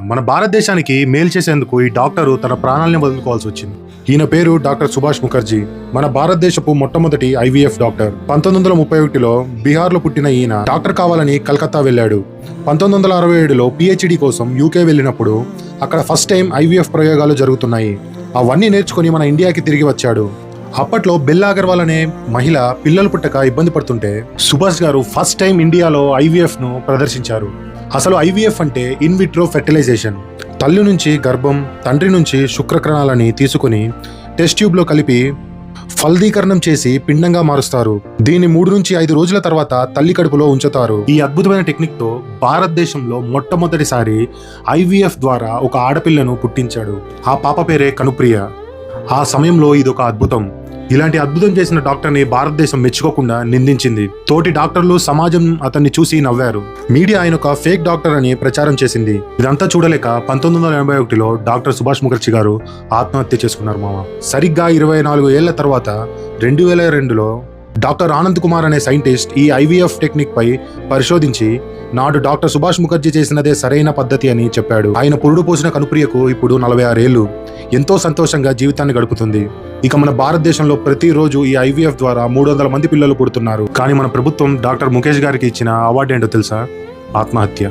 మన భారతదేశానికి మేలు చేసేందుకు ఈ డాక్టరు తన ప్రాణాలను వదులుకోవాల్సి వచ్చింది. ఈయన పేరు డాక్టర్ సుభాష్ ముఖర్జీ. మన భారతదేశపు మొట్టమొదటి IVF డాక్టర్. 1931లో బీహార్లో పుట్టిన ఈయన డాక్టర్ కావాలని కలకత్తా వెళ్ళాడు. 1967లో PhD కోసం UK వెళ్ళినప్పుడు అక్కడ ఫస్ట్ టైం IVF ప్రయోగాలు జరుగుతున్నాయి. అవన్నీ నేర్చుకుని మన ఇండియాకి తిరిగి వచ్చాడు. అప్పట్లో బెల్లా అగర్వాల్ అనే మహిళ పిల్లలు పుట్టక ఇబ్బంది పడుతుంటే సుభాష్ గారు ఫస్ట్ టైం ఇండియాలో IVF ను ప్రదర్శించారు. అసలు IVF అంటే ఇన్ విట్రో ఫెర్టిలైజేషన్. తల్లి నుంచి గర్భం, తండ్రి నుంచి శుక్రకణాలని తీసుకుని టెస్ట్ ట్యూబ్ లో కలిపి ఫలదీకరణం చేసి పిండంగా మారుస్తారు. దీన్ని 3 నుంచి 5 రోజుల తర్వాత తల్లి కడుపులో ఉంచుతారు. ఈ అద్భుతమైన టెక్నిక్ తో భారతదేశంలో మొట్టమొదటిసారి IVF ద్వారా ఒక ఆడపిల్లను పుట్టించాడు. ఆ పాప పేరే కనుప్రియ. ఆ సమయంలో ఇదొక అద్భుతం. ఇలాంటి అద్భుతం చేసిన డాక్టర్ని భారతదేశం మెచ్చుకోకుండా నిందించింది. తోటి డాక్టర్లు, సమాజం అతన్ని చూసి నవ్వారు. మీడియా ఆయన ఒక ఫేక్ డాక్టర్ అని ప్రచారం చేసింది. ఇదంతా చూడలేక 1981లో డాక్టర్ సుభాష్ ముఖర్జీ గారు ఆత్మహత్య చేసుకున్నారు మామ. సరిగ్గా 24 ఏళ్ల తర్వాత 2002లో డాక్టర్ ఆనంద్ కుమార్ అనే సైంటిస్ట్ ఈ IVF టెక్నిక్ పై పరిశోధించి నాడు డాక్టర్ సుభాష్ ముఖర్జీ చేసినదే సరైన పద్ధతి అని చెప్పాడు. ఆయన పురుడు పోసిన కనుప్రియకు ఇప్పుడు 46 ఏళ్లు. ఎంతో సంతోషంగా జీవితాన్ని గడుపుతుంది. ఇక మన భారతదేశంలో ప్రతిరోజు ఈ IVF ద్వారా 300 మంది పిల్లలు పుడుతున్నారు. కానీ మన ప్రభుత్వం డాక్టర్ ముఖేష్ గారికి ఇచ్చిన అవార్డు ఏంటో తెలుసా? ఆత్మహత్య.